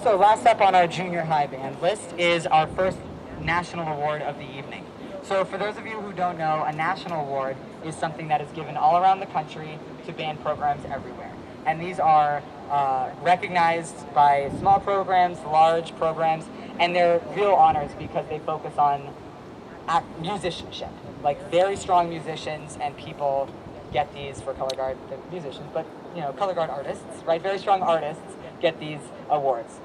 So last up on our junior high band list is our first national award of the evening. So for those of you who don't know, a national award is something that is given all around the country to band programs everywhere. And these are recognized by small programs, large programs, and they're real honors because they focus on musicianship. Like very strong musicians and people get these for color guard musicians, but color guard artists, right? Very strong artists get these awards.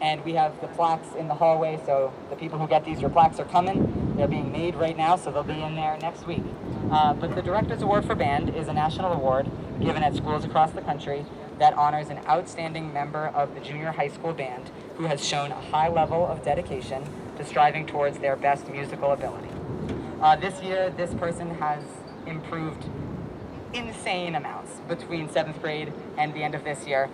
And we have the plaques in the hallway, so the people who get these, your plaques are coming. They're being made right now, so they'll be in there next week. But the Director's Award for Band is a national award given at schools across the country that honors an outstanding member of the junior high school band who has shown a high level of dedication to striving towards their best musical ability. This year, this person has improved insane amounts between 7th grade and the end of this year.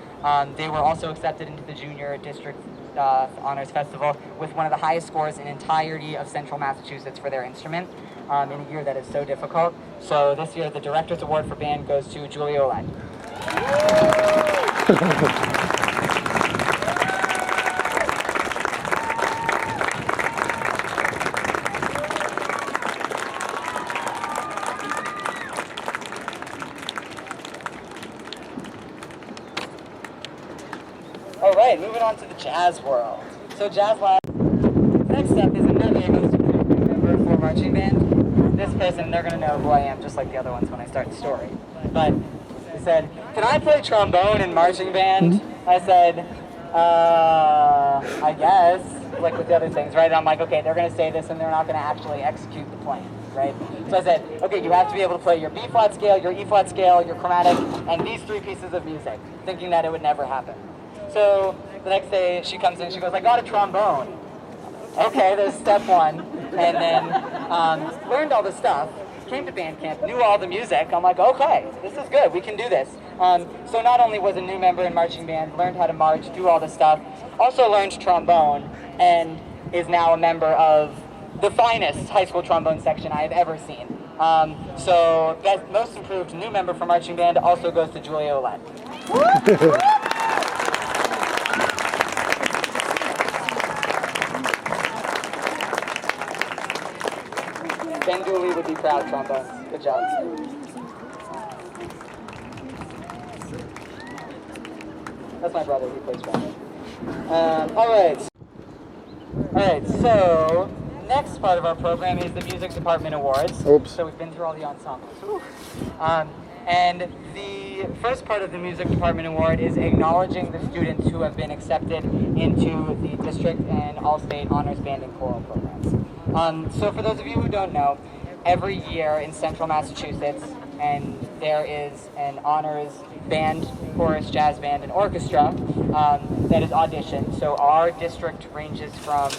They were also accepted into the Junior District Honors Festival with one of the highest scores in entirety of Central Massachusetts for their instrument in a year that is so difficult. So this year, the Director's Award for Band goes to Julia Olette. All right, moving on to the jazz world. So Jazz Lab, next up is another member for marching band. This person, they're gonna know who I am just like the other ones when I start the story. But he said, can I play trombone in marching band? I said, I guess, like with the other things, right? And I'm like, okay, they're gonna say this and they're not gonna actually execute the plan, right? So I said, okay, you have to be able to play your B-flat scale, your E-flat scale, your chromatic, and these 3 pieces of music, thinking that it would never happen. So the next day she comes in, she goes, I got a trombone. Okay, there's step 1. And then learned all the stuff, came to band camp, knew all the music. I'm like, okay, this is good, we can do this. So not only was a new member in marching band, learned how to march, do all the stuff, also learned trombone, and is now a member of the finest high school trombone section I have ever seen. So that most improved new member for marching band also goes to Julia Olette. Ben Dooley would be proud, trombones. Good job. That's my brother, he plays trombone. Alright, so next part of our program is the Music Department Awards. Oops. So we've been through all the ensembles. And the first part of the Music Department Award is acknowledging the students who have been accepted into the district and all-state honors band and choral programs. So for those of you who don't know, every year in Central Massachusetts, and there is an honors band, chorus, jazz band, and orchestra that is auditioned. So our district ranges from,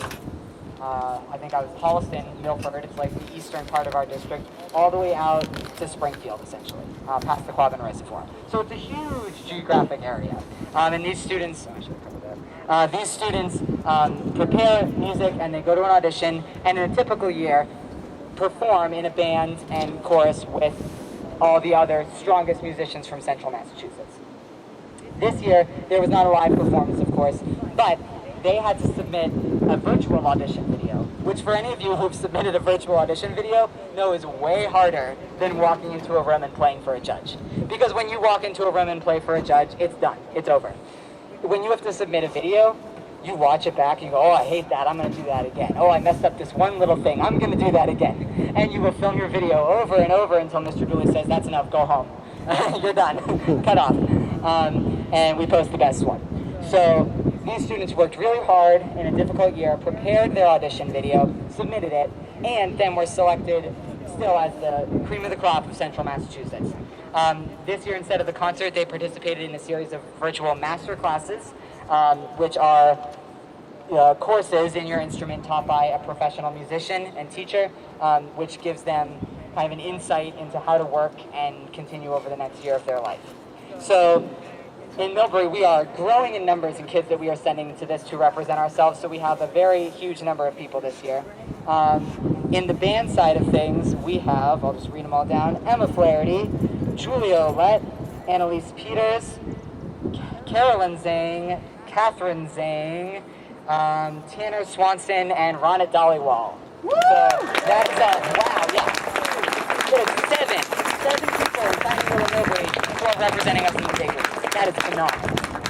I think I was Holliston, Milford, it's like the eastern part of our district, all the way out to Springfield, essentially, past the Quabbin Reservoir. So it's a huge geographic area. And these students, I should have covered that. These students prepare music and they go to an audition, and in a typical year, perform in a band and chorus with all the other strongest musicians from Central Massachusetts. This year, there was not a live performance, of course, but they had to submit a virtual audition video, which for any of you who've submitted a virtual audition video know is way harder than walking into a room and playing for a judge. Because when you walk into a room and play for a judge, it's done, it's over. When you have to submit a video, you watch it back and you go, oh, I hate that, I'm gonna do that again. Oh, I messed up this one little thing, I'm gonna do that again. And you will film your video over and over until Mr. Dooley says, that's enough, go home. You're done, cut off. And we post the best one. So these students worked really hard in a difficult year, prepared their audition video, submitted it, and then were selected still as the cream of the crop of Central Massachusetts. This year, instead of the concert, they participated in a series of virtual master classes, which are courses in your instrument taught by a professional musician and teacher, which gives them kind of an insight into how to work and continue over the next year of their life. So in Millbury, we are growing in numbers in kids that we are sending to this to represent ourselves, so we have a very huge number of people this year. In the band side of things, we have, I'll just read them all down, Emma Flaherty, Julia Olette, Annalise Peters, Carolyn Zhang, Catherine Zhang, Tanner Swanson, and Ronit Dhaliwal. So that's, wow, yeah. Seven people in tiny little Millbury who are representing us in the papers. That is phenomenal.